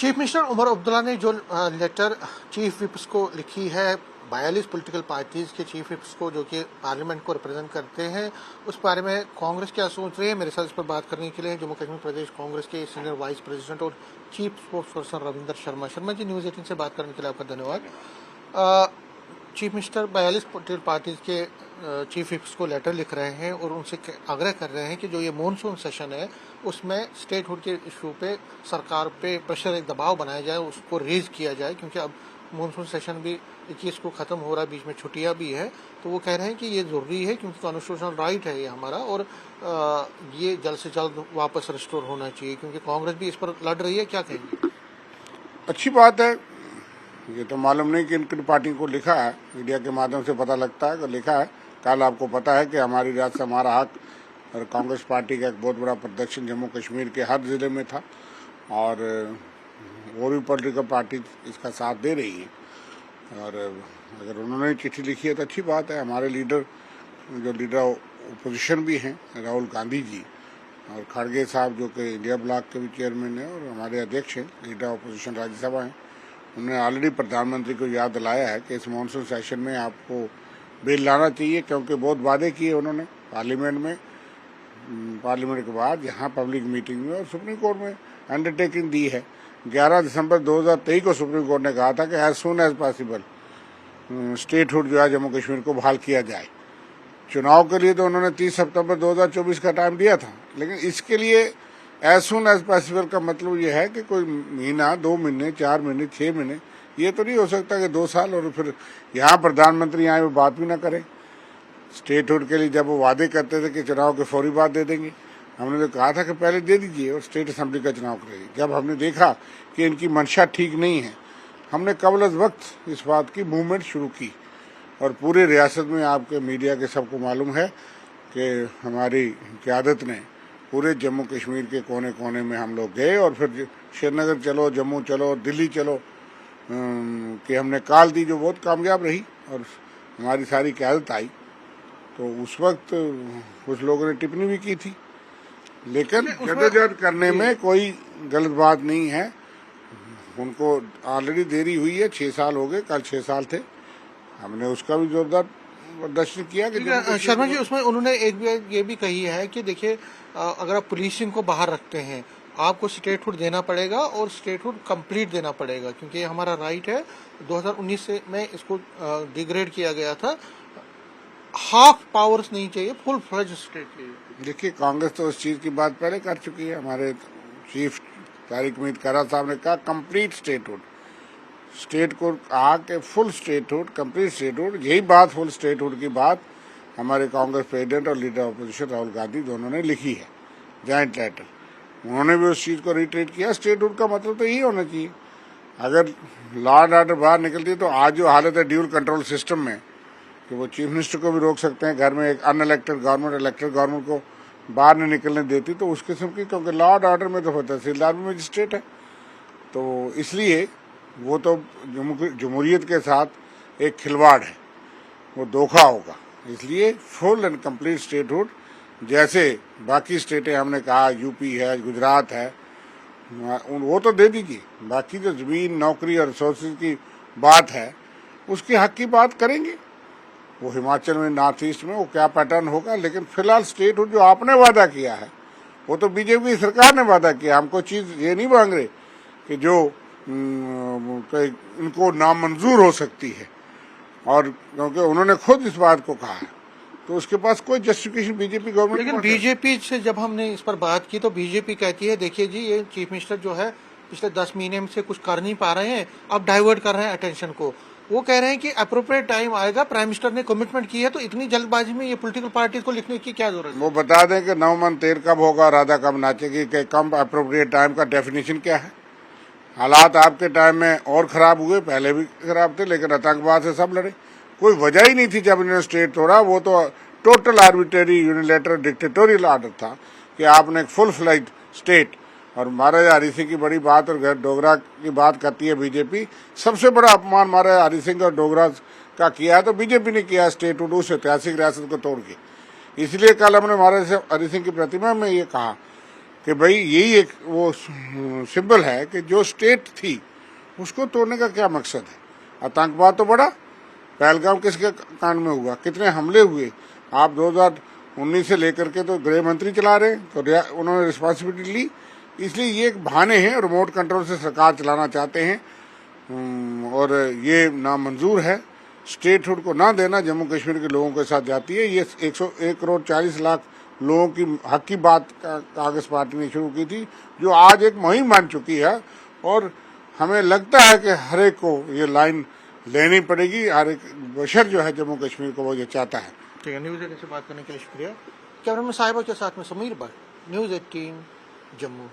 Chief minister Omar Abdullah ने जो letter chief whips को लिखी है 42 पॉलिटिकल पार्टीज के चीफ विप्स को जो कि पार्लियामेंट को रिप्रेजेंट करते हैं, उस बारे में कांग्रेस क्या सोच रही है। मेरे साथ इस पर बात करने के लिए जम्मू कश्मीर प्रदेश कांग्रेस के सीनियर वाइस प्रेसिडेंट और chief spokesperson Ravinder Sharma ji, News 18 से बात करने के लिए आपका धन्यवाद। चीफ मिनिस्टर 42 पॉलिटिकल पार्टीज के चीफ विप्स को लेटर लिख रहे हैं और उनसे आग्रह कर रहे हैं कि जो ये मॉनसून सेशन है उसमें स्टेटहुड के इशू पे सरकार पे प्रेशर, एक दबाव बनाया जाए, उसको रेज किया जाए, क्योंकि अब मॉनसून सेशन भी 21 को खत्म हो रहा है, बीच में छुट्टियां भी है। तो वो कह रहे हैं कि ये जरूरी है क्योंकि कॉन्स्टिट्यूशनल राइट है ये हमारा, और ये जल्द से जल्द वापस रिस्टोर होना चाहिए, क्योंकि कांग्रेस भी इस पर लड़ रही है। क्या कहेंगे? अच्छी बात है। ये तो मालूम नहीं कि इन पार्टी को लिखा है, मीडिया के माध्यम से पता लगता है कि लिखा है। कल आपको पता है कि हमारी रियासत से हमारा हक और कांग्रेस पार्टी का एक बहुत बड़ा प्रदर्शन जम्मू कश्मीर के हर जिले में था, और वो भी पॉलिटिकल पार्टी इसका साथ दे रही है। और अगर उन्होंने चिट्ठी लिखी है तो अच्छी बात है। हमारे लीडर, जो लीडर ओपोजिशन भी हैं, राहुल गांधी जी और खड़गे साहब, जो कि इंडिया ब्लॉक के भी चेयरमैन हैं और हमारे अध्यक्ष हैं, लीडर ओपोजिशन राज्यसभा हैं, उन्होंने ऑलरेडी प्रधानमंत्री को याद दिलाया है कि इस मानसून सेशन में आपको बिल लाना चाहिए, क्योंकि बहुत वादे किए उन्होंने पार्लियामेंट में, पार्लियामेंट के बाद यहाँ पब्लिक मीटिंग में और सुप्रीम कोर्ट में अंडरटेकिंग दी है। 11 दिसंबर 2023 को सुप्रीम कोर्ट ने कहा था कि as soon as possible statehood जो है जम्मू कश्मीर को बहाल किया जाए। चुनाव के लिए तो उन्होंने 30 सितंबर 2024 का टाइम दिया था, लेकिन इसके लिए एज सून एज पॉसिबल का मतलब ये है कि कोई महीना, 2 महीने, 4 महीने, 6 महीने, ये तो नहीं हो सकता कि 2 साल और फिर यहाँ प्रधानमंत्री आए वो बात भी ना करें। स्टेटहुड के लिए जब वो वादे करते थे कि चुनाव के फौरी बाद दे देंगे, हमने तो कहा था कि पहले दे दीजिए और स्टेट असेंबली का चुनाव करेंगे। जब हमने देखा कि इनकी मंशा ठीक नहीं है, हमने कबल वक्त इस बात की मूवमेंट शुरू की, और पूरे रियासत में आपके मीडिया के सबको मालूम है कि हमारी क़यादत ने पूरे जम्मू कश्मीर के कोने कोने में हम लोग गए, और फिर श्रीनगर चलो, जम्मू चलो, दिल्ली चलो कि हमने कॉल दी, जो बहुत कामयाब रही, और हमारी सारी क़यादत आई। तो उस वक्त कुछ लोगों ने टिप्पणी भी की थी, लेकिन जद्दोजहद करने में कोई गलत बात नहीं है। उनको ऑलरेडी देरी हुई है, 6 साल हो गए, कल 6 साल थे, हमने उसका भी जोरदार प्रदर्शन किया कि शर्मा जी, उसमें उन्होंने एक ये भी कही है कि देखिए, अगर आप पुलिसिंग को बाहर रखते हैं, आपको स्टेटहुड देना पड़ेगा और स्टेटहुड कंप्लीट देना पड़ेगा, क्योंकि ये हमारा राइट है। 2019 से में इसको डिग्रेड किया गया था, हाफ पावर्स नहीं चाहिए, फुल फ्लेज स्टेट चाहिए। देखिए, कांग्रेस तो उस चीज की बात पहले कर चुकी है। हमारे चीफ तारिक मीर कारा साहब ने कहा कंप्लीट स्टेटहुड, स्टेट को कहा कि फुल स्टेटहुड, कंप्लीट स्टेटहुड। यही बात, फुल स्टेटहुड की बात हमारे कांग्रेस प्रेसिडेंट और लीडर ऑपोजिशन राहुल गांधी दोनों ने लिखी है, जॉइंट लेटर। उन्होंने भी उस चीज को रिट्रेट किया। स्टेटहुड का मतलब तो यही होना चाहिए। अगर लॉ एंड ऑर्डर बाहर निकलती है तो आज जो हालत है ड्यूल कंट्रोल सिस्टम में, कि वो चीफ मिनिस्टर को भी रोक सकते हैं घर में, एक अनइलेक्टेड गवर्नमेंट इलेक्टेड गवर्नमेंट को बाहर नहीं निकलने देती, तो उस किस्म की, क्योंकि लॉ एंड ऑर्डर में तो तहसीलदार भी मजिस्ट्रेट है, तो इसलिए वो तो जमहूरियत के साथ एक खिलवाड़ है, वो धोखा होगा। इसलिए फुल एंड कंप्लीट स्टेटहुड, जैसे बाकी स्टेटें हमने कहा, यूपी है, गुजरात है, वो तो दे दीजिए। बाकी जो जमीन, नौकरी और रिसोर्सेज की बात है, उसके हक की बात करेंगे। वो हिमाचल में, नॉर्थ ईस्ट में वो क्या पैटर्न होगा, लेकिन फिलहाल स्टेटहुड जो आपने वादा किया है, वो तो बीजेपी सरकार ने वादा किया। हमको चीज ये नहीं मांग रहे कि जो इनको नामंजूर हो सकती है, और क्योंकि उन्होंने खुद इस बात को कहा है, तो उसके पास कोई जस्टिफिकेशन बीजेपी गवर्नमेंट। लेकिन बीजेपी से जब हमने इस पर बात की तो बीजेपी कहती है, देखिए जी, ये चीफ मिनिस्टर जो है पिछले 10 महीने से कुछ कर नहीं पा रहे हैं, अब डाइवर्ट कर रहे हैं अटेंशन को। वो कह रहे हैं कि अप्रोप्रिएट टाइम आएगा, प्राइम मिनिस्टर ने कमिटमेंट की है, तो इतनी जल्दबाजी में ये पॉलिटिकल पार्टी को लिखने की क्या जरूरत है? वो बता दें कि 9 मन तेर कब होगा, राधा कब नाचेगी, कि कम अप्रोप्रिएट टाइम का डेफिनेशन क्या है। हालात आपके टाइम में और खराब हुए, पहले भी खराब थे, लेकिन आतंकवाद से सब लड़े, कोई वजह ही नहीं थी जब इन्होंने स्टेट तोड़ा। वो तो total arbitrary unilateral dictatorial order था कि आपने एक फुल फ्लैज स्टेट, और महाराजा हरि सिंह की बड़ी बात और डोगरा की बात करती है बीजेपी। सबसे बड़ा अपमान महाराजा हरि सिंह और डोगरा का किया है तो बीजेपी ने किया, स्टेटहुड उस ऐतिहासिक रियासत को तोड़ के। इसलिए कल हमने महाराजा हरि सिंह की प्रतिमा में ये कहा कि भाई यही एक वो सिंबल है कि जो स्टेट थी उसको तोड़ने का क्या मकसद है। आतंकवाद तो बड़ा, पहलगाम किसके कांड में हुआ, कितने हमले हुए, आप 2019 से लेकर के तो गृह मंत्री चला रहे हैं, तो उन्होंने रिस्पॉन्सिबिलिटी ली। इसलिए ये एक बहाने हैं, रिमोट कंट्रोल से सरकार चलाना चाहते हैं और ये नामंजूर है। स्टेटहुड को ना देना जम्मू कश्मीर के लोगों के साथ जाती है। ये 101 करोड़ 40 लाख लोगों की हक की बात कांग्रेस पार्टी ने शुरू की थी, जो आज एक मुहिम बन चुकी है और हमें लगता है कि हर एक को ये लाइन लेनी पड़ेगी। हर एक बशर जो है जम्मू कश्मीर को वो ये चाहता है। ठीक है, न्यूज़ 18 से बात करने के लिए शुक्रिया। कैमरामैन साहिबा के साथ में समीर भट्ट, न्यूज़ 18 जम्मू।